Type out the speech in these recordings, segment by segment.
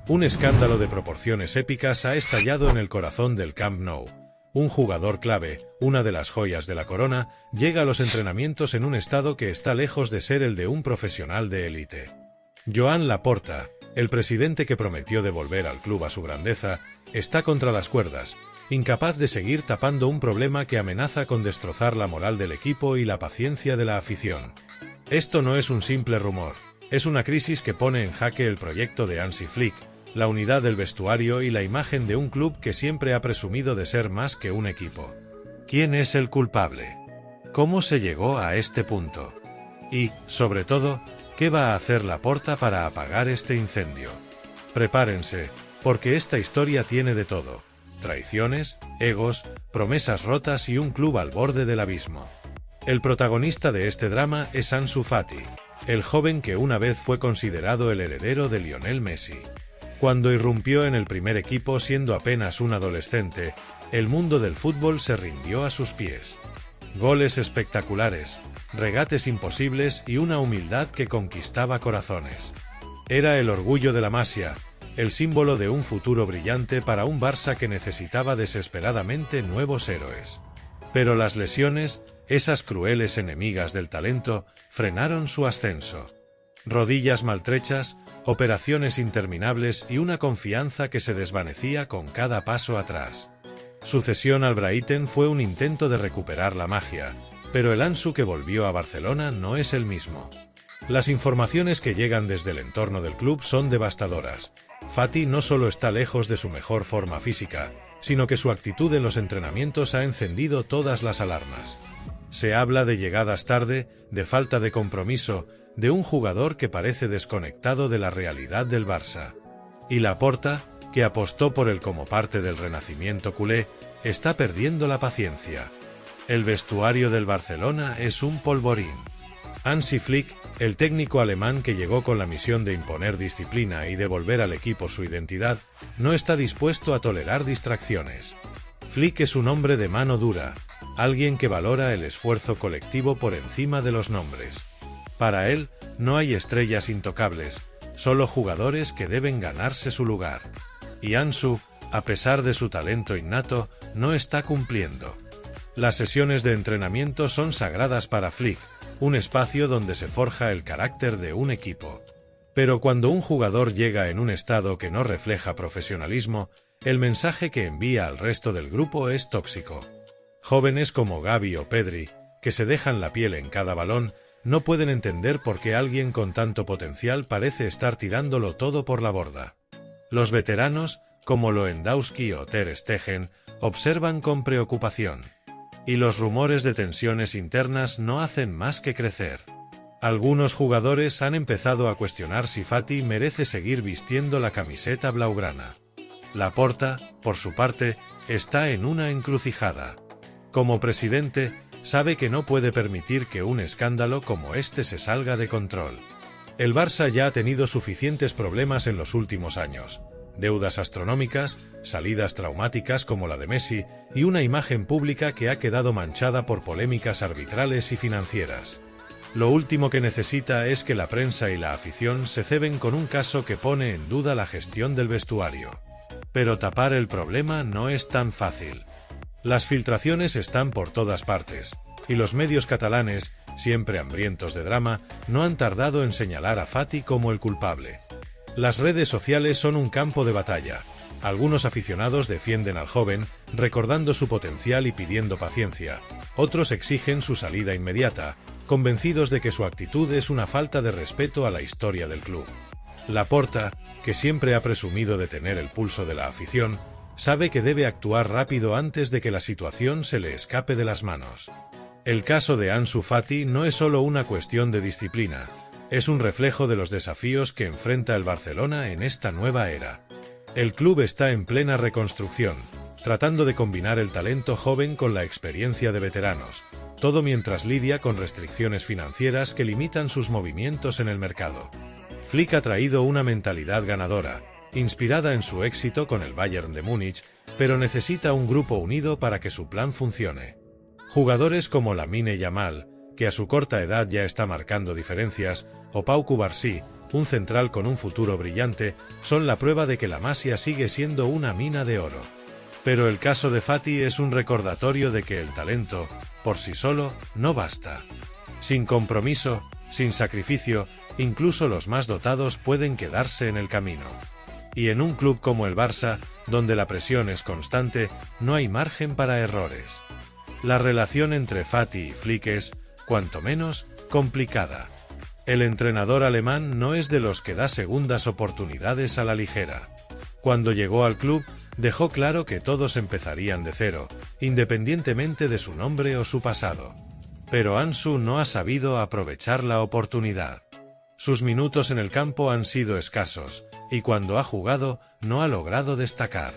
Un escándalo de proporciones épicas ha estallado en el corazón del Camp Nou. Un jugador clave, una de las joyas de la corona, llega a los entrenamientos en un estado que está lejos de ser el de un profesional de élite. Joan Laporta, el presidente que prometió devolver al club a su grandeza, está contra las cuerdas, incapaz de seguir tapando un problema que amenaza con destrozar la moral del equipo y la paciencia de la afición. Esto no es un simple rumor, es una crisis que pone en jaque el proyecto de Hansi Flick, la unidad del vestuario y la imagen de un club que siempre ha presumido de ser más que un equipo. ¿Quién es el culpable? ¿Cómo se llegó a este punto? Y, sobre todo, ¿qué va a hacer Laporta para apagar este incendio? Prepárense, porque esta historia tiene de todo: traiciones, egos, promesas rotas y un club al borde del abismo. El protagonista de este drama es Ansu Fati, el joven que una vez fue considerado el heredero de Lionel Messi. Cuando irrumpió en el primer equipo siendo apenas un adolescente, el mundo del fútbol se rindió a sus pies. Goles espectaculares, regates imposibles y una humildad que conquistaba corazones. Era el orgullo de la Masia, el símbolo de un futuro brillante para un Barça que necesitaba desesperadamente nuevos héroes. Pero las lesiones, esas crueles enemigas del talento, frenaron su ascenso. Rodillas maltrechas, operaciones interminables y una confianza que se desvanecía con cada paso atrás. Su cesión al Brighton fue un intento de recuperar la magia, pero el Ansu que volvió a Barcelona no es el mismo. Las informaciones que llegan desde el entorno del club son devastadoras. Fati no solo está lejos de su mejor forma física, sino que su actitud en los entrenamientos ha encendido todas las alarmas. Se habla de llegadas tarde, de falta de compromiso, de un jugador que parece desconectado de la realidad del Barça. Y Laporta, que apostó por él como parte del renacimiento culé, está perdiendo la paciencia. El vestuario del Barcelona es un polvorín. Hansi Flick, el técnico alemán que llegó con la misión de imponer disciplina y devolver al equipo su identidad, no está dispuesto a tolerar distracciones. Flick es un hombre de mano dura, alguien que valora el esfuerzo colectivo por encima de los nombres. Para él, no hay estrellas intocables, solo jugadores que deben ganarse su lugar. Y Ansu, a pesar de su talento innato, no está cumpliendo. Las sesiones de entrenamiento son sagradas para Flick, un espacio donde se forja el carácter de un equipo. Pero cuando un jugador llega en un estado que no refleja profesionalismo, el mensaje que envía al resto del grupo es tóxico. Jóvenes como Gavi o Pedri, que se dejan la piel en cada balón, no pueden entender por qué alguien con tanto potencial parece estar tirándolo todo por la borda. Los veteranos, como Lewandowski o Ter Stegen, observan con preocupación. Y los rumores de tensiones internas no hacen más que crecer. Algunos jugadores han empezado a cuestionar si Fati merece seguir vistiendo la camiseta blaugrana. Laporta, por su parte, está en una encrucijada. Como presidente, sabe que no puede permitir que un escándalo como este se salga de control. El Barça ya ha tenido suficientes problemas en los últimos años: deudas astronómicas, salidas traumáticas como la de Messi y una imagen pública que ha quedado manchada por polémicas arbitrales y financieras. Lo último que necesita es que la prensa y la afición se ceben con un caso que pone en duda la gestión del vestuario. Pero tapar el problema no es tan fácil. Las filtraciones están por todas partes, y los medios catalanes, siempre hambrientos de drama, no han tardado en señalar a Fati como el culpable. Las redes sociales son un campo de batalla. Algunos aficionados defienden al joven, recordando su potencial y pidiendo paciencia. Otros exigen su salida inmediata, convencidos de que su actitud es una falta de respeto a la historia del club. Laporta, que siempre ha presumido de tener el pulso de la afición, sabe que debe actuar rápido antes de que la situación se le escape de las manos. El caso de Ansu Fati no es solo una cuestión de disciplina, es un reflejo de los desafíos que enfrenta el Barcelona en esta nueva era. El club está en plena reconstrucción, tratando de combinar el talento joven con la experiencia de veteranos, todo mientras lidia con restricciones financieras que limitan sus movimientos en el mercado. Flick ha traído una mentalidad ganadora, inspirada en su éxito con el Bayern de Múnich, pero necesita un grupo unido para que su plan funcione. Jugadores como Lamine Yamal, que a su corta edad ya está marcando diferencias, o Pau Cubarsí, un central con un futuro brillante, son la prueba de que la Masia sigue siendo una mina de oro. Pero el caso de Fati es un recordatorio de que el talento, por sí solo, no basta. Sin compromiso, sin sacrificio, incluso los más dotados pueden quedarse en el camino. Y en un club como el Barça, donde la presión es constante, no hay margen para errores. La relación entre Fati y Flick es, cuanto menos, complicada. El entrenador alemán no es de los que da segundas oportunidades a la ligera. Cuando llegó al club, dejó claro que todos empezarían de cero, independientemente de su nombre o su pasado. Pero Ansu no ha sabido aprovechar la oportunidad. Sus minutos en el campo han sido escasos, y cuando ha jugado, no ha logrado destacar.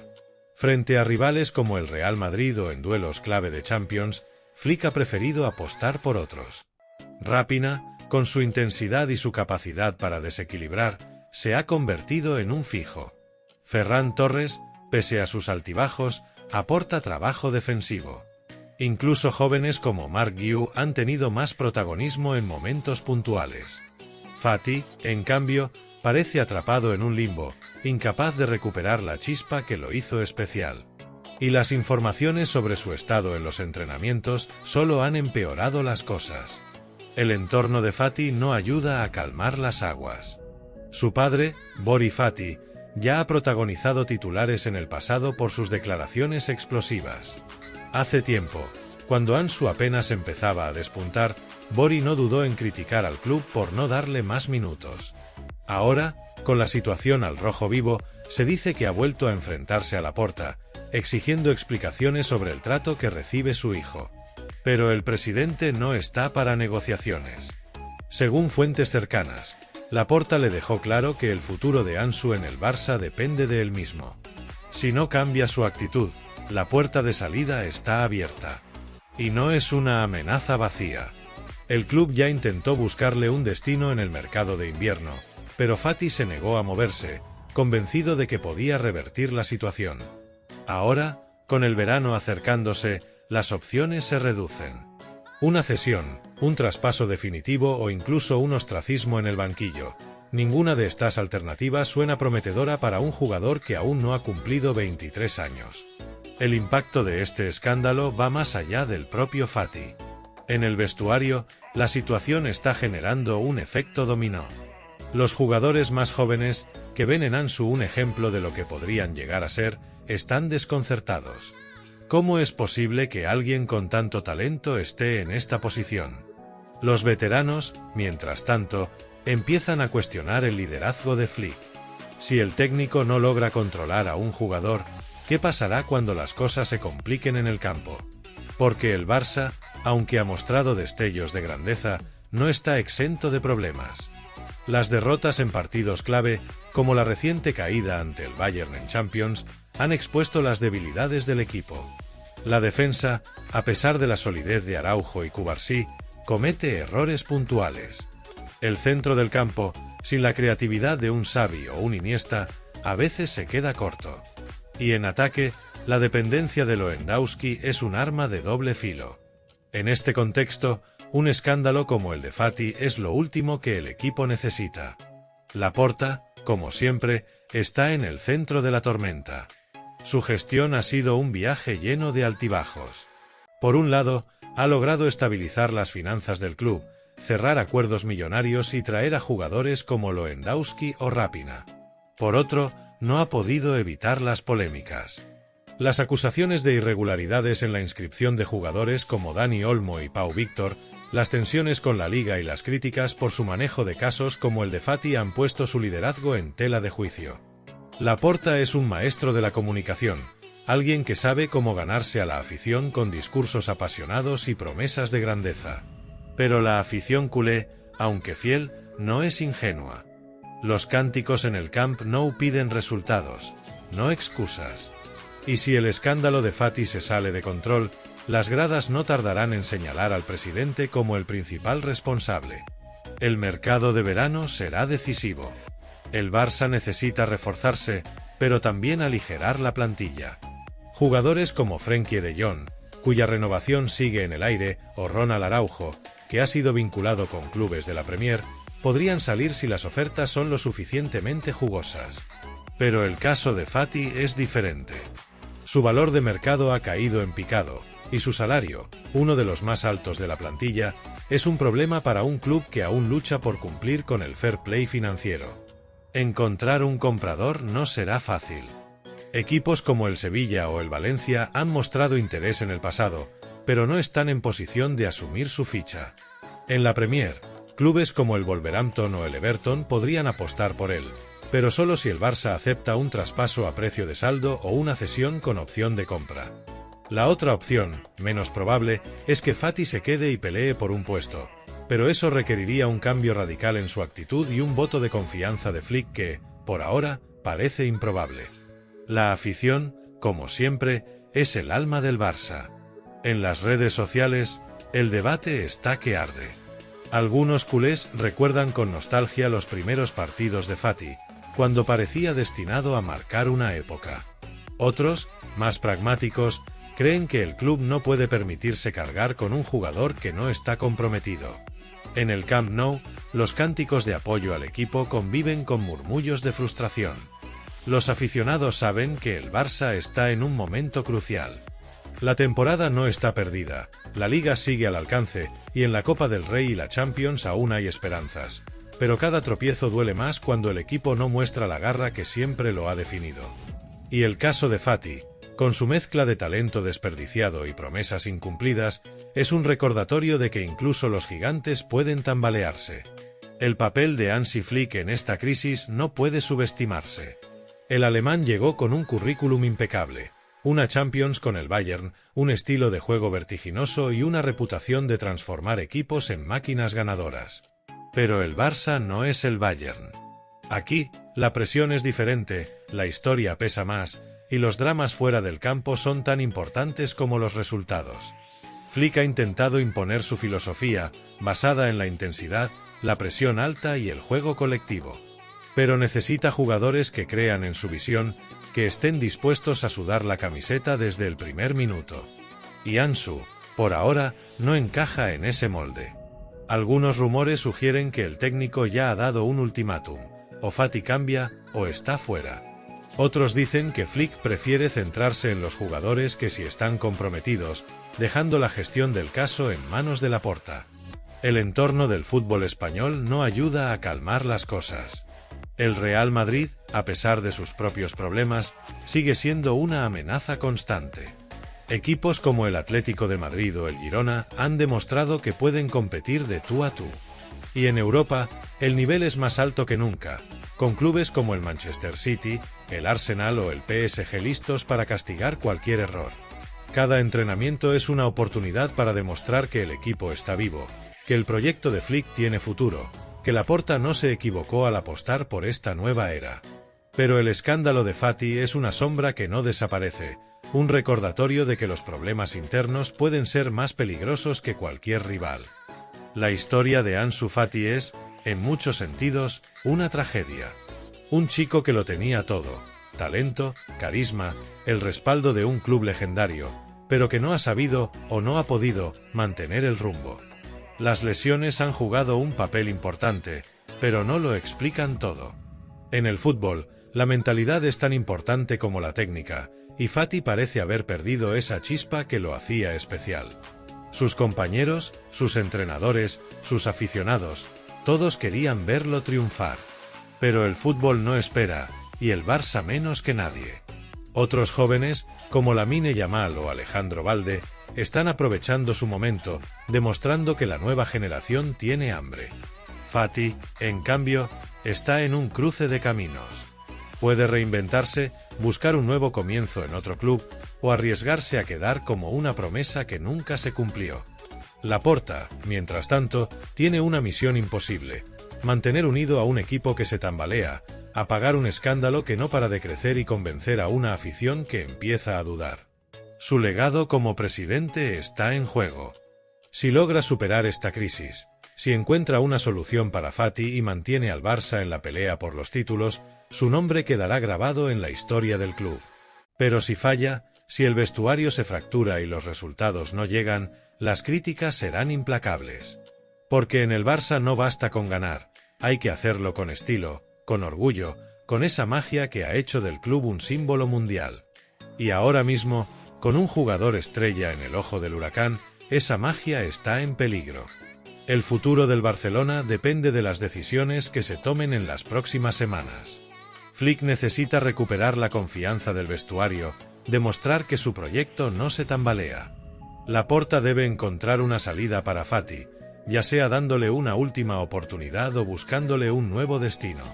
Frente a rivales como el Real Madrid o en duelos clave de Champions, Flick ha preferido apostar por otros. Raphinha, con su intensidad y su capacidad para desequilibrar, se ha convertido en un fijo. Ferran Torres, pese a sus altibajos, aporta trabajo defensivo. Incluso jóvenes como Marc Guiu han tenido más protagonismo en momentos puntuales. Fati, en cambio, parece atrapado en un limbo, incapaz de recuperar la chispa que lo hizo especial. Y las informaciones sobre su estado en los entrenamientos solo han empeorado las cosas. El entorno de Fati no ayuda a calmar las aguas. Su padre, Bori Fati, ya ha protagonizado titulares en el pasado por sus declaraciones explosivas. Hace tiempo, cuando Ansu apenas empezaba a despuntar, Bori no dudó en criticar al club por no darle más minutos. Ahora, con la situación al rojo vivo, se dice que ha vuelto a enfrentarse a Laporta, exigiendo explicaciones sobre el trato que recibe su hijo. Pero el presidente no está para negociaciones. Según fuentes cercanas, Laporta le dejó claro que el futuro de Ansu en el Barça depende de él mismo. Si no cambia su actitud, la puerta de salida está abierta. Y no es una amenaza vacía. El club ya intentó buscarle un destino en el mercado de invierno, pero Fati se negó a moverse, convencido de que podía revertir la situación. Ahora, con el verano acercándose, las opciones se reducen. Una cesión, un traspaso definitivo o incluso un ostracismo en el banquillo. Ninguna de estas alternativas suena prometedora para un jugador que aún no ha cumplido 23 años. El impacto de este escándalo va más allá del propio Fati. En el vestuario, la situación está generando un efecto dominó. Los jugadores más jóvenes, que ven en Ansu un ejemplo de lo que podrían llegar a ser, están desconcertados. ¿Cómo es posible que alguien con tanto talento esté en esta posición? Los veteranos, mientras tanto, empiezan a cuestionar el liderazgo de Flick. Si el técnico no logra controlar a un jugador, ¿qué pasará cuando las cosas se compliquen en el campo? Porque el Barça, aunque ha mostrado destellos de grandeza, no está exento de problemas. Las derrotas en partidos clave, como la reciente caída ante el Bayern en Champions, han expuesto las debilidades del equipo. La defensa, a pesar de la solidez de Araujo y Cubarsí, comete errores puntuales. El centro del campo, sin la creatividad de un Xavi o un Iniesta, a veces se queda corto. Y en ataque, la dependencia de Lewandowski es un arma de doble filo. En este contexto, un escándalo como el de Fati es lo último que el equipo necesita. Laporta, como siempre, está en el centro de la tormenta. Su gestión ha sido un viaje lleno de altibajos. Por un lado, ha logrado estabilizar las finanzas del club, cerrar acuerdos millonarios y traer a jugadores como Lewandowski o Raphinha. Por otro, no ha podido evitar las polémicas. Las acusaciones de irregularidades en la inscripción de jugadores como Dani Olmo y Pau Víctor, las tensiones con la liga y las críticas por su manejo de casos como el de Fati han puesto su liderazgo en tela de juicio. Laporta es un maestro de la comunicación, alguien que sabe cómo ganarse a la afición con discursos apasionados y promesas de grandeza. Pero la afición culé, aunque fiel, no es ingenua. Los cánticos en el Camp Nou piden resultados, no excusas. Y si el escándalo de Fati se sale de control, las gradas no tardarán en señalar al presidente como el principal responsable. El mercado de verano será decisivo. El Barça necesita reforzarse, pero también aligerar la plantilla. Jugadores como Frenkie de Jong, cuya renovación sigue en el aire, o Ronald Araujo, que ha sido vinculado con clubes de la Premier, podrían salir si las ofertas son lo suficientemente jugosas. Pero el caso de Fati es diferente. Su valor de mercado ha caído en picado, y su salario, uno de los más altos de la plantilla, es un problema para un club que aún lucha por cumplir con el fair play financiero. Encontrar un comprador no será fácil. Equipos como el Sevilla o el Valencia han mostrado interés en el pasado, pero no están en posición de asumir su ficha. En la Premier, clubes como el Wolverhampton o el Everton podrían apostar por él, pero solo si el Barça acepta un traspaso a precio de saldo o una cesión con opción de compra. La otra opción, menos probable, es que Fati se quede y pelee por un puesto, pero eso requeriría un cambio radical en su actitud y un voto de confianza de Flick que, por ahora, parece improbable. La afición, como siempre, es el alma del Barça. En las redes sociales, el debate está que arde. Algunos culés recuerdan con nostalgia los primeros partidos de Fati, cuando parecía destinado a marcar una época. Otros, más pragmáticos, creen que el club no puede permitirse cargar con un jugador que no está comprometido. En el Camp Nou, los cánticos de apoyo al equipo conviven con murmullos de frustración. Los aficionados saben que el Barça está en un momento crucial. La temporada no está perdida, la Liga sigue al alcance, y en la Copa del Rey y la Champions aún hay esperanzas. Pero cada tropiezo duele más cuando el equipo no muestra la garra que siempre lo ha definido. Y el caso de Fati, con su mezcla de talento desperdiciado y promesas incumplidas, es un recordatorio de que incluso los gigantes pueden tambalearse. El papel de Hansi Flick en esta crisis no puede subestimarse. El alemán llegó con un currículum impecable, una Champions con el Bayern, un estilo de juego vertiginoso y una reputación de transformar equipos en máquinas ganadoras. Pero el Barça no es el Bayern. Aquí, la presión es diferente, la historia pesa más, y los dramas fuera del campo son tan importantes como los resultados. Flick ha intentado imponer su filosofía, basada en la intensidad, la presión alta y el juego colectivo. Pero necesita jugadores que crean en su visión, que estén dispuestos a sudar la camiseta desde el primer minuto. Y Ansu, por ahora, no encaja en ese molde. Algunos rumores sugieren que el técnico ya ha dado un ultimátum, o Fati cambia, o está fuera. Otros dicen que Flick prefiere centrarse en los jugadores que si están comprometidos, dejando la gestión del caso en manos de Laporta. El entorno del fútbol español no ayuda a calmar las cosas. El Real Madrid, a pesar de sus propios problemas, sigue siendo una amenaza constante. Equipos como el Atlético de Madrid o el Girona han demostrado que pueden competir de tú a tú. Y en Europa, el nivel es más alto que nunca, con clubes como el Manchester City, el Arsenal o el PSG listos para castigar cualquier error. Cada entrenamiento es una oportunidad para demostrar que el equipo está vivo, que el proyecto de Flick tiene futuro, que Laporta no se equivocó al apostar por esta nueva era. Pero el escándalo de Fati es una sombra que no desaparece, un recordatorio de que los problemas internos pueden ser más peligrosos que cualquier rival. La historia de Ansu Fati es, en muchos sentidos, una tragedia. Un chico que lo tenía todo: talento, carisma, el respaldo de un club legendario, pero que no ha sabido, o no ha podido, mantener el rumbo. Las lesiones han jugado un papel importante, pero no lo explican todo. En el fútbol, la mentalidad es tan importante como la técnica, y Fati parece haber perdido esa chispa que lo hacía especial. Sus compañeros, sus entrenadores, sus aficionados, todos querían verlo triunfar. Pero el fútbol no espera, y el Barça menos que nadie. Otros jóvenes, como Lamine Yamal o Alejandro Balde, están aprovechando su momento, demostrando que la nueva generación tiene hambre. Fati, en cambio, está en un cruce de caminos. Puede reinventarse, buscar un nuevo comienzo en otro club, o arriesgarse a quedar como una promesa que nunca se cumplió. Laporta, mientras tanto, tiene una misión imposible: mantener unido a un equipo que se tambalea, apagar un escándalo que no para de crecer y convencer a una afición que empieza a dudar. Su legado como presidente está en juego. Si logra superar esta crisis, si encuentra una solución para Fati y mantiene al Barça en la pelea por los títulos, su nombre quedará grabado en la historia del club. Pero si falla, si el vestuario se fractura y los resultados no llegan, las críticas serán implacables. Porque en el Barça no basta con ganar, Hay que hacerlo con estilo, con orgullo, con esa magia que ha hecho del club un símbolo mundial. Y ahora mismo, con un jugador estrella en el ojo del huracán, esa magia está en peligro. El futuro del Barcelona depende de las decisiones que se tomen en las próximas semanas. Flick necesita recuperar la confianza del vestuario, demostrar que su proyecto no se tambalea. Laporta debe encontrar una salida para Fati, ya sea dándole una última oportunidad o buscándole un nuevo destino.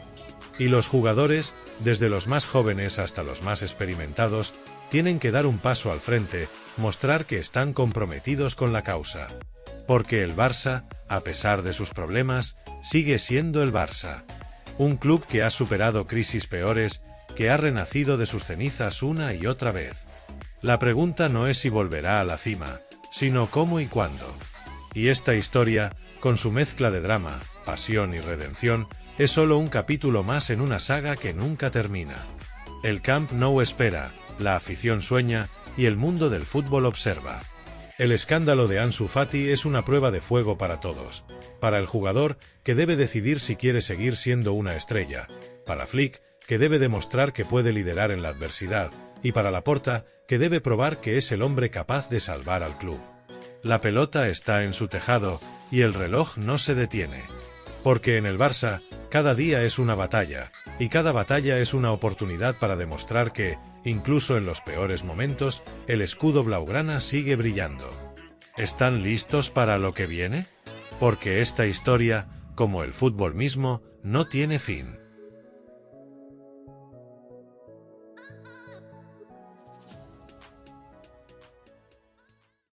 Y los jugadores, desde los más jóvenes hasta los más experimentados, tienen que dar un paso al frente, mostrar que están comprometidos con la causa. Porque el Barça, a pesar de sus problemas, sigue siendo el Barça. Un club que ha superado crisis peores, que ha renacido de sus cenizas una y otra vez. La pregunta no es si volverá a la cima, sino cómo y cuándo. Y esta historia, con su mezcla de drama, pasión y redención, es solo un capítulo más en una saga que nunca termina. El Camp Nou espera, la afición sueña y el mundo del fútbol observa. El escándalo de Ansu Fati es una prueba de fuego para todos. Para el jugador, que debe decidir si quiere seguir siendo una estrella. Para Flick, que debe demostrar que puede liderar en la adversidad. Y para Laporta, que debe probar que es el hombre capaz de salvar al club. La pelota está en su tejado, y el reloj no se detiene. Porque en el Barça, cada día es una batalla, y cada batalla es una oportunidad para demostrar que, incluso en los peores momentos, el escudo blaugrana sigue brillando. ¿Están listos para lo que viene? Porque esta historia, como el fútbol mismo, no tiene fin.